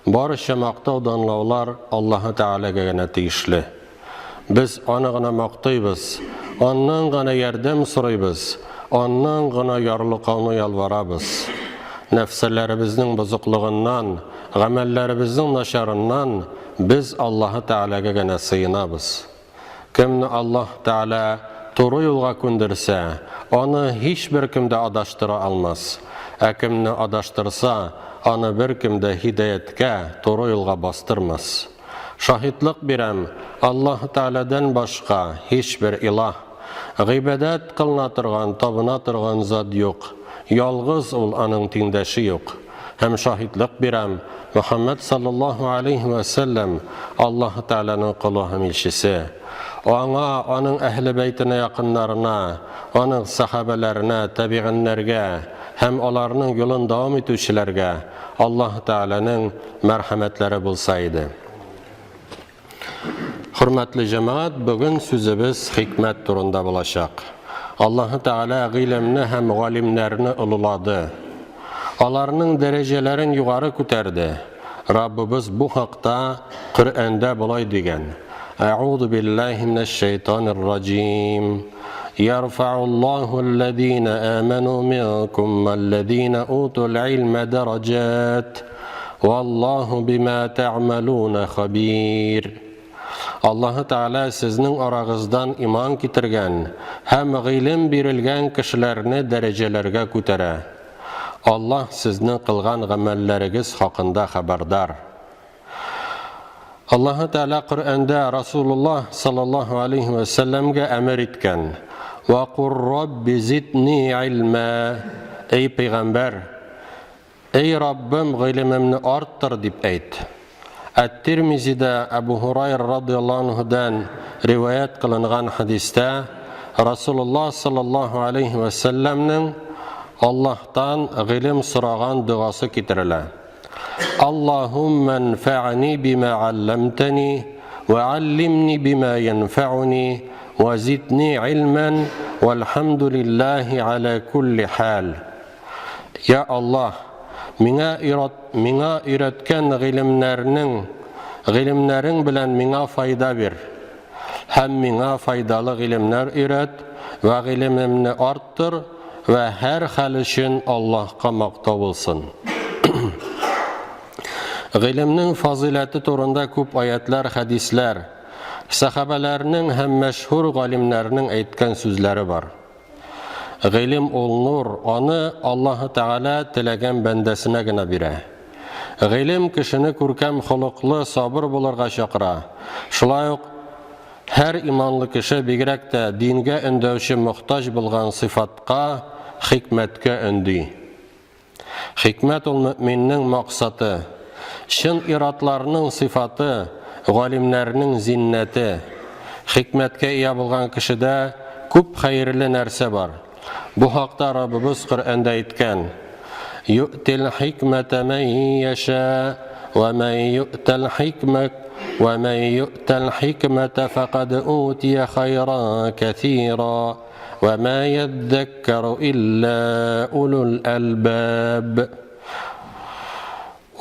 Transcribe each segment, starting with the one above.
Barcha maqtov danlaular Alloh Taolaga gana tegishli. Biz onu gana maqtaymiz, ondan gana yordam so'raymiz, ondan gana yorliqni yalvaramiz. Nafsalarimizning buzuqligidan, amallarimizning nasharından biz Alloh Taolaga gana sığınamiz. Kimni Alloh Taala to'g'ri yo'lga ko'ndirsa, onu hech bir kimda adashtıra almaz. Kimni adashtirsa, onu bir kimde hidayetke, to'g'ri yo'lga bastırmaz. Şahitlik birem, Alloh Taoladan boshqa hech bir iloh, g'ibodat qilina turgan, tabına turgan zot yo'q. Yalğız ol onun tengdashi yo'q. Hem şahitlik birem, Muhammed sallallahu aleyhi ve sellem Alloh Taolaning quli ham elchisi. Ona, onun ehli beytine yakınlarına, onun sahabelerine, tabi'inlerge, hem onlarının yolun devam etüşlerge Allah Teala'nın merhametleri bulsaydı. Hürmetli cemaat, bugün sözümüz hikmet turunda bulacak. Allah Teala ilimni hem galimlerini ululadı. Onlarının derecelerini yukarı küterdi. Rabbimiz bu hakta Kur'an'da bulay degen. أعوذ بالله من الشيطان الرجيم يرفع الله الذين آمنوا منكم والذين أوتوا العلم درجات والله بما تعملون خبير. Allah Teala sizning aragızdan iman kitirgen hem ilim berilgen kişilerini derecelerge kütere. Allah sizning qilgan amelleriniz hakkında haberdar. Allah Teala Kur'an'da Resulullah sallallahu aleyhi ve sellem'e emir etken وَقُلْ رَبِّ زِدْنِي عِلْمًا Ey Peygamber, ey Rabbim ilimimni arttır dip eyt. At-Tirmizi'de Ebu Hurayra radıyallahu anhu'dan rivayet kılıngan hadiste Resulullah sallallahu aleyhi ve sellem'nin Allah'tan ilim soragan duası getirilir. Allahümme enfa'ni bima allamtani ve allimni bima yenfa'uni ve zidni ilmen velhamdülillahi ala kulli hal. Ya Allah, mina öğretken ilimlerin bilen mina fayda ver. Hem mina faydalı ilimler öğret ve ilimimni arttır ve her hal için Allah'a maqtav olsun. İlimnin fazileti turunda köp ayetler, hadisler, sahabelerinin hem meşhur galimlerinin aytkan sözleri var. İlim ol nur, onu Allah Teala tilegen bendesine gina bire. İlim kişini kurkem huluklu, sabır bulurga şakıra. Şulayuk, her imanlı kişi bigirek de dinge öndevşi muhtaç bulgan sıfatka, hikmetke öndü. Hikmet ol müminin maksatı, şın iratlarının sıfatı, galimlerinin zinneti, hikmetke iya bulgan kişide köp hayırlı nerse var. Bu hakta Rabbimiz Kur'an'da aytgan: "Yu'til hikmete men yasha ve men yu'tal hikmete faqad utiya hayran kethira ve ma yedekkeru illa ulul albab."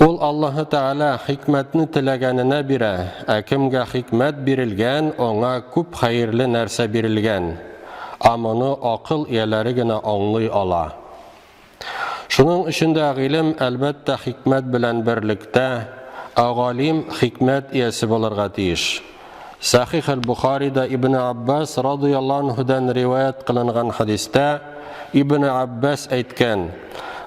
Ol Allah Teala hikmetni tilaganına bire, kimge hikmet birilgen, ona köp hayırlı nerse birilgen. Amını akıl iyelerigine anlay ala. Şunun içinde ilim elbette hikmet bilen birlikte, agalim hikmet iyesi bulurga tiyiş. Sahih el-Bukhari'da İbn Abbas radıyallahu anhu'dan rivayet kılıngan hadiste, İbn Abbas aytken,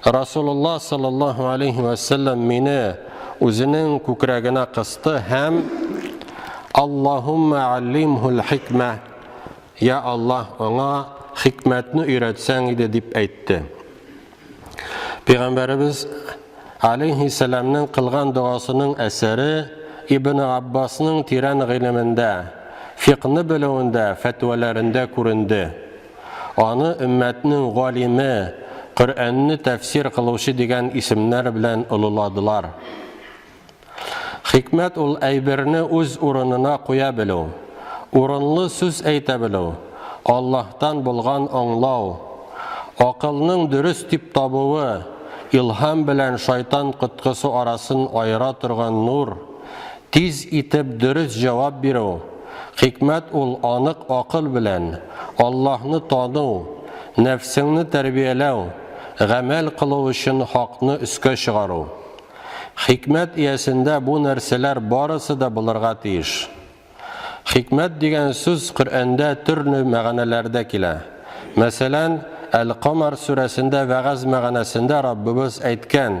Resulullah sallallahu aleyhi ve sellem meni özünün kükragına kıstı hem Allahümme allimhul hikme, ya Allah ona hikmetini öğretsen idi dip aytdı. Peygamberimiz aleyhisselam'ın kılgan duasının eseri İbn Abbas'ın tiran iliminde, fiqhni biluvinde, fetvalarında kurundu. Onu ümmetinin galimi, Kur'an'ni tefsir kıluvçu degen isimler bilen ululadılar. Hikmet ol aybirini öz urununa koya bilu, urunlu söz ayta bilu, Allah'tan bulgan anlav, akılının dürüst tip tabuğu, ilham белән шайтан коткысы арасын айыра торган нур, тиз итеп дөрес җавап бирү, хикмәт ул анык акыл белән Аллаһны тану, нәфсеңне тәрбияләү, гамәл кылу өчен хакны үскә чыгару. Хикмәт иясендә бу нәрсәләр барысы да булырга тиеш. Хикмәт дигән сүз Коръәндә төрле мәгънәләрдә килә. Мәсәлән, Әл-Камар сүрәсендә вәгазь мәгънәсендә Раббыбыз әйткән: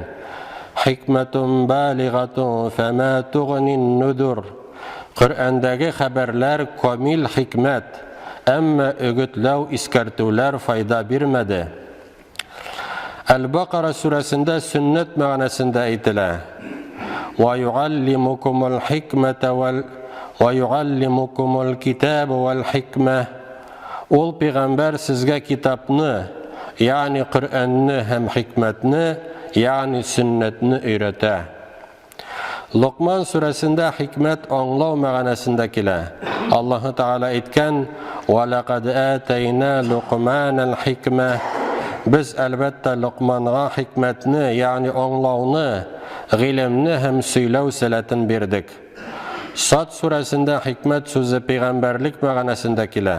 "Хикмәтун балигатун фама тугнин нудур". Коръәндәге хәбәрләр камил хикмәт, әмма өгетләү, искәртүләр файда бирмәде. Әл-Бақара сүрәсендә сөннәт мәгънәсендә әйтелә: "Ва юаллимукумул хикмәтә ва юаллимукумул китаба вал хикмә". Ул пәйгамбәр сезгә китапны, ягъни Коръәнне һәм хикмәтне, ягъни сөннәтне өйрәтә. Луқман сүрәсендә хикмәт аңлау мәгънәсендә килә. Аллаһ Тәгалә әйткән: "Ва лaqad атайна Луқманал хикмә". Без әлбәттә Луқманга хикмәтне, ягъни аңлауны, гыйлемне һәм сөйләү сәләтен бирдек. Сад сүрәсендә хикмәт сүзе пәйгамбәрлек мәгънәсендә килә.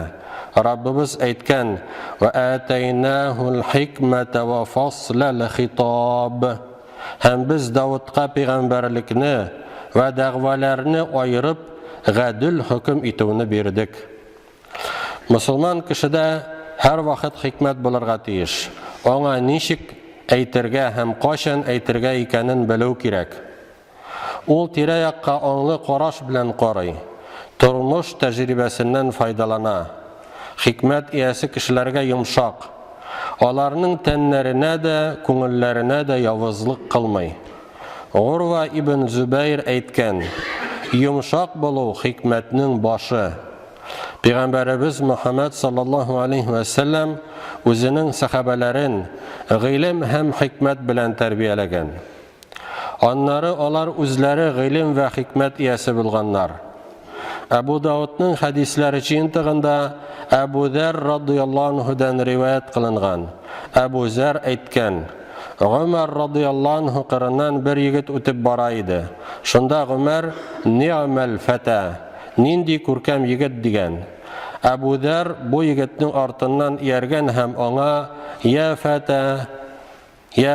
Раббыбыз әйткән: "Ва атайнахул хикмәтә ва фаслал хитаб". Һәм без Давудка пәйгамбәрлекне ва дәгъваларны айырып, гадел хөкем итүне бирдек. Мусулман кешедә һәр вакыт хикмәт булырга тиеш. Аңа ничек әйтергә һәм кашан әйтергә икәнен белү кирәк. Ул тирә-якка аңлы караш белән карый, тормыш тәҗрибәсеннән файдалана. Хикмәт иясе кешеләргә йомшак, аларның тәннәренә дә, күңелләренә дә явызлык кылмый. Урва ибн Зубайр әйткән: "Йомшак булу хикмәтнең башы". Пәйгамбәрбез Мөхәммәд саллаллаһу алейхи ва саллям үзенең сахабаларын гыйлем һәм хикмәт белән тәрбияләгән. Аннары алар үзләре гыйлем ва хикмәт иясе булганнар. Абу Даудның хадисләре җыентыгында Абу Зәр радиллаһу анһудан риваят кылынган. Абу Зәр әйткән: "Гомәр радиллаһу анһу кырыннан бер егет үтеп бара иде. Шунда Гомәр: "Ни'мәл фата", нинди күркәм егет дигән. Абу Зәр бу егетнең артыннан ияргән һәм аңа: "Я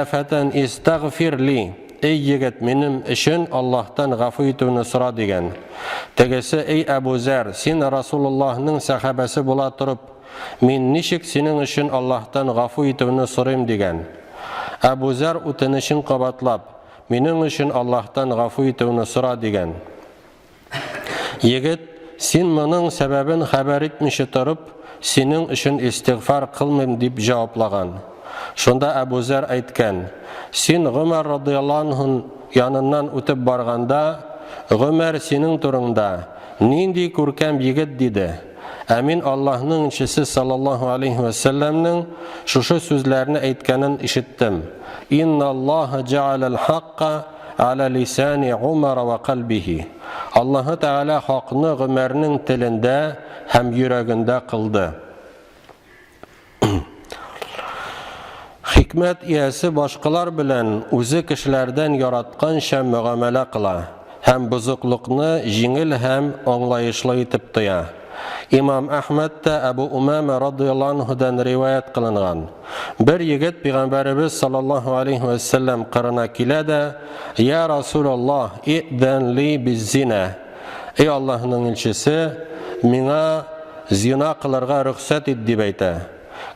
фатан истагфир ли", эй егет, минем өчен Аллаһтан гафу итүне сора дигән. Тегесе: "Эй Абу Зәр, син Расулуллаһның сахабасы була торып, мин ничек синең өчен Аллаһтан гафу итүне сорыйм" дигән. Абу Зәр үтенечен кабатлап: "Минең өчен Аллаһтан гафу итүне сора" дигән. Егет: "Син моның сәбәбен хәбәр итмичә торып, синең өчен истигъфар кылмыйм" дип җаваплаган. Шунда Абу Зәр әйткән: "Син Гомәр радиллаһу анһу яныннан үтеп барганда, Гомәр синең турыңда нинди күркәм егет диде. Ә мин Аллаһның илчесе саллаллаһу алейхи ва салламның шушы сүзләрне әйткәнен ишеттем: "Инналлаһа джа'алал хакка аля лисани Умар ва калбихи". Аллаһ Тәгалә хакны Гомәрнең телендә һәм йөрәгендә кылды. Хикмәт иясе башкалар белән үзе кешеләрдән яратканча мөгамәлә кыла һәм бузыклыкны җиңел һәм аңлаешлы итеп тоя. Имам Әхмәд тә Абу Умама радиллаһу анһудан риваят кылынган. Бер егет пәйгамбәрбез саллаллаһу алейхи ва саллям кырына килә дә: "Я Расулаллаһ, идән ли биз-зина". Эй Аллаһның илчесе, миңа зина кылырга рөхсәт ит дип әйтә.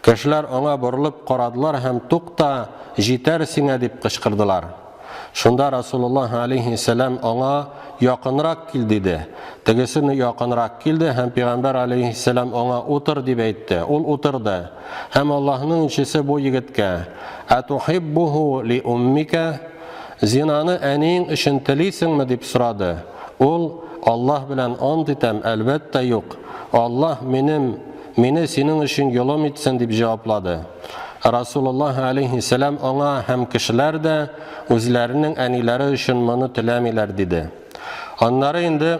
Кешеләр аңа борылып карадылар һәм: "Тукта, җитәр сиңа" дип кычкырдылар. Шунда Расулуллаһ алейхи салам аңа: "Якынрак кил" диде. Тегесе якынрак килде һәм пәйгамбәр алейхи салам аңа: "Утыр" дип әйтте. Ул утырды. Һәм Аллаһның илчесе бу егеткә: "Атухиббуху ли уммика", зинаны әниең өчен телисеңме дип сорады. Ул: "Аллаһ белән ант итәм, әлбәттә юк. Аллаһ мине синең өчен йолым итсен" дип җаваплады. Расулуллаһ алейхи салам аңа: "Һәм кешеләр дә үзләренең әниләре өчен моны теләмиләр" диде. Аннары инде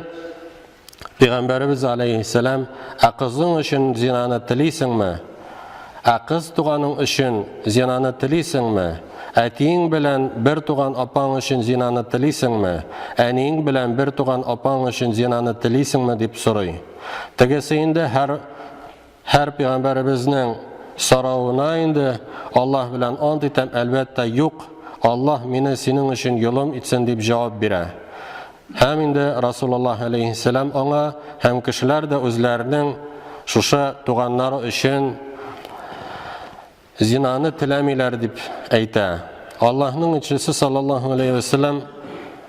Пәйгамбәрбез алейхи салам: "Кызың өчен зинаны телисеңме? Кыз туганың өчен зинаны телисеңме? Әтиң белән бер туган апаң өчен зинаны телисеңме? Әниң белән бер туган апаң өчен зинаны телисеңме дип сорый. Тегесе инде һәр пәйгамбәребезнең сорауына инде Аллаһ белән ант итәм, әлбәттә юк, Аллаһ мине синең өчен юлым итсен дип җавап бирә. Һәм инде Расулуллаһ алейһиссалам аңа һәм кешеләр дә үзләренең шушы туганнары өчен зинаны теләмиләр дип әйтә. Аллаһның илчесе саллаллаһу алейһи ва саллям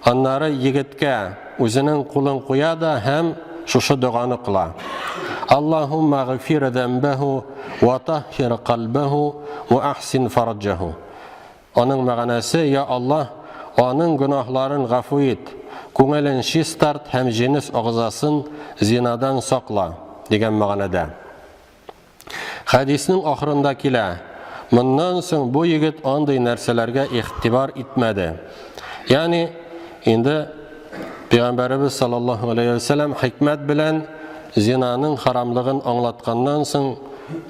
аннары егеткә үзенең кулын куя да һәм шушы дуганы кыла. Аллаһумма гфир зәмбәһу ва таххир қалбәһу ва ахсин фарджәһу. Аның мәгънәсе: я Аллаһ, аның гөнаһларын гафу ит, күңелен чистарт һәм җенес агызасын зинадан сакла дигән мәгънәдә. Хадисның ахырында килә: моннан соң бу егет андый нәрсәләргә игътибар итмәде. Ягъни инде Пәйгамбәрбез саллаллаһу алейһи ва саллям хикмәт белән зинаның харамлыгын аңлатканнан соң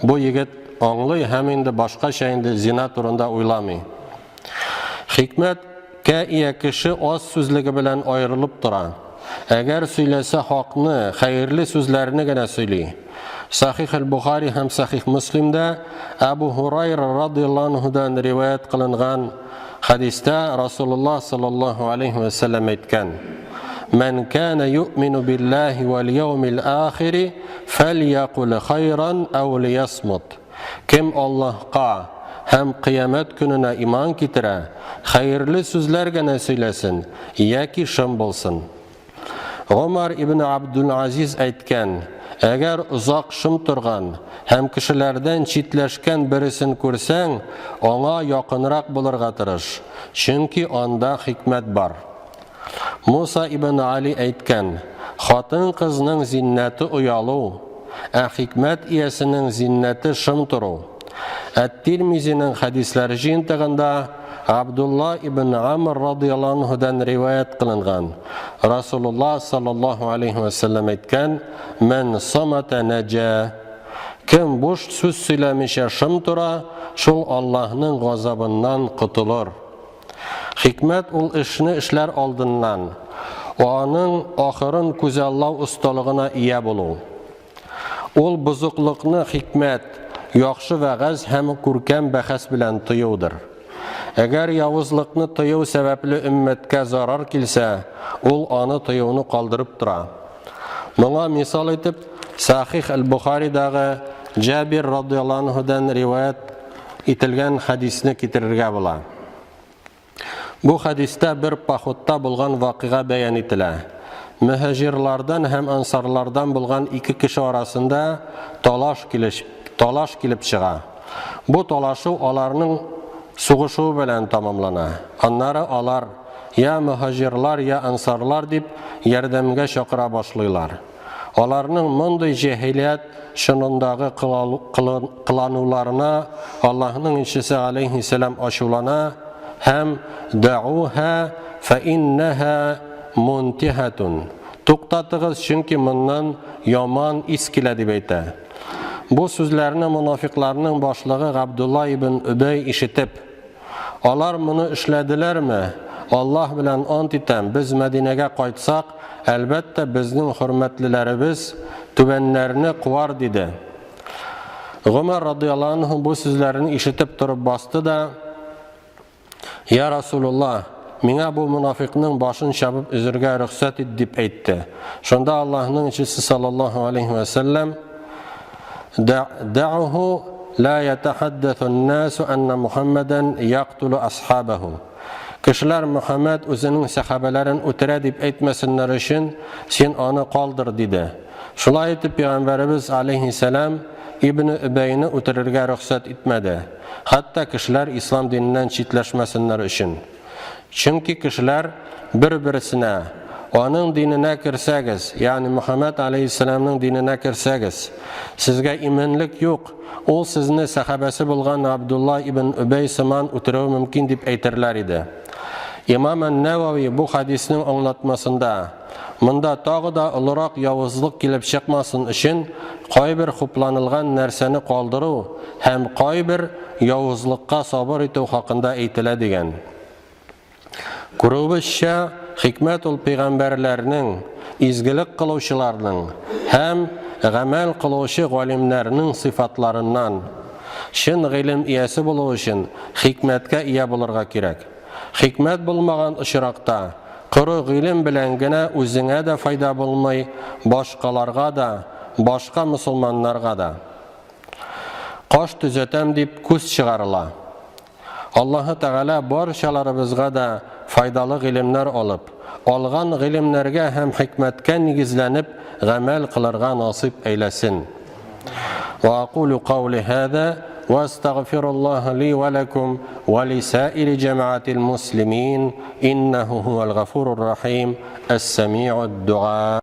бу егет аңлый һәм инде башкача инде зина турында уйламый. Хикмәткә ия кеше аз сүзлеге белән аерылып тора. Әгәр сөйләсә хакны, хәерле сүзләрне генә сөйли. Сахих аль-Бухари һәм Сахих Муслимдә Абу Хурайра радиллаһу анһудан риваят кылынган хадистә Расулуллаһ саллаллаһу алейһи ва саллям әйткән: "Ман кана юъмину биллаһи вал яумил ахир фальяқул хайран ау лиясмут." Кем Аллаһка һәм кыямәт көненә иман китерә, хәерле сүзләр генә сөйләсен яки шым булсын. Умар ибн Абдул Азиз әйткән: әгәр узак шым торган һәм кешеләрдән читләшкән берсен күрсәң, аңа якынрак булырга тырыш, чөнки анда хикмәт бар. Муса ибн Али әйткән: хатын кызның зиннәте уялу, ә хикмәт иясенең зиннәте шым тору. Әт-Тирмизинең хадисләре җыентыгында Абдулла ибн Амр радиллаһу анһудан риваят кылынган. Расулуллаһ саллаллаһу алейһи ва саллям әйткән: "Мен самата наҗа." Кем буш сүз сөйләмичә шым тора, шул Аллаһның газабыннан котылыр. Хикмәт ул эшне эшләр алдыннан, аның ахырын күзаллау осталыгына ия булу. Ул бузыклыкны хикмәт, яхшы вәгазь һәм күркәм бәхәс белән тыюдыр. Әгәр явызлыкны тыю сәбәпле өммәткә зарар килсә, ул аны тыюны калдырып тора. Моңа мисал итеп, Сахих аль-Бухаридагы Җабир радиллаһу анһудан риваят ителгән хадисне китерергә була. Бу хадистә бер походта булган вакыйга бәян ителә. Мөхаҗирлардан һәм ансарлардан булган ике кеше арасында талаш килеп чыга. Бу талашу аларның сугышу белән тамамлана. Аннары алар я мөхаҗирлар, я ансарлар дип ярдәмгә чакыра башлыйлар. Аларның мондый җаһилият шунындагы кылануларына Аллаһның илчесе алейһиссалам ачулана һәм дәуха фа иннаха мунтихатун. Туктатыгыз, чөнки моннан яман ис килә дип әйтә. Бу сүзләрне мунафикларның башлыгы Габдулла ибн Убай ишетеп, алар моны эшләделәрме? Аллаһ белән ант итәм, без Мәдинәгә кайтсак, әлбәттә безнең хөрмәтлеләребез түбәннәрне куар диде. Гомар радиллаһу анһу бу сүзләрне ишетеп торып басты да: "Я Расулуллаһ, миңа бу мунафикның башын чабып үзергә рөхсәт ит" дип әйтте. Шунда Аллаһның илчесе саллаллаһу алейһи ва саллям: "Дa'уһу ла ятахаддату ан-насу анна Мухаммадан яqtulu асхабаху." Кешеләр Мөхәммәд үзенең сахабаларын үтерә дип әйтмәсеннәр өчен син аны калдыр диде. Шулай итеп Пәйгамбәрбез алейһиссалам Ибн Убайны үтерергә рөхсәт итмәде. Хәтта кешеләр ислам диненнән читләшмәсеннәр өчен. Чөнки кешеләр бер-берсенә: "Аның диненә кирсәгез, ягъни Мөхәммәд алейһиссаламның диненә кирсәгез, сезгә иманлык юк, ул сезне сахабасы булган Абдулла ибн Убай сыман үтерү мөмкин" дип әйтерләр иде. Имам ан-Навави бу хадисның аңлатмасында монда тагы да олырак явызлык килеп чыкмасын өчен кайбер хупланылган нәрсәне калдыру һәм кайбер явызлыкка сабыр итү хакында әйтелә дигән. Күрүебезчә, хикмәт ул пәйгамбәрләрнең, изгелек кылучыларның һәм гамәл кылучы галимнәрнең сыйфатларыннан. Шын гыйлем иясе булу өчен хикмәткә ия булырга кирәк. Хикмәт булмаган очракта коры гыйлем белән генә үзеңә дә файда булмый, башкаларга да, башка мусулманнарга да. Каш төзәтәм дип күз чыгарыла. Аллаһы Тәгалә барчаларыбызга да файдалы гыйлемнәр алып, алган гыйлемнәргә һәм хикмәткә нигезләнеп гамәл кылырга насыйп әйләсен. Ва aqulu qawli hada wa astaghfirullah li wa lakum wa li sa'iri jama'atil muslimin innahu huwal ghafurur rahim as-sami'ud du'a.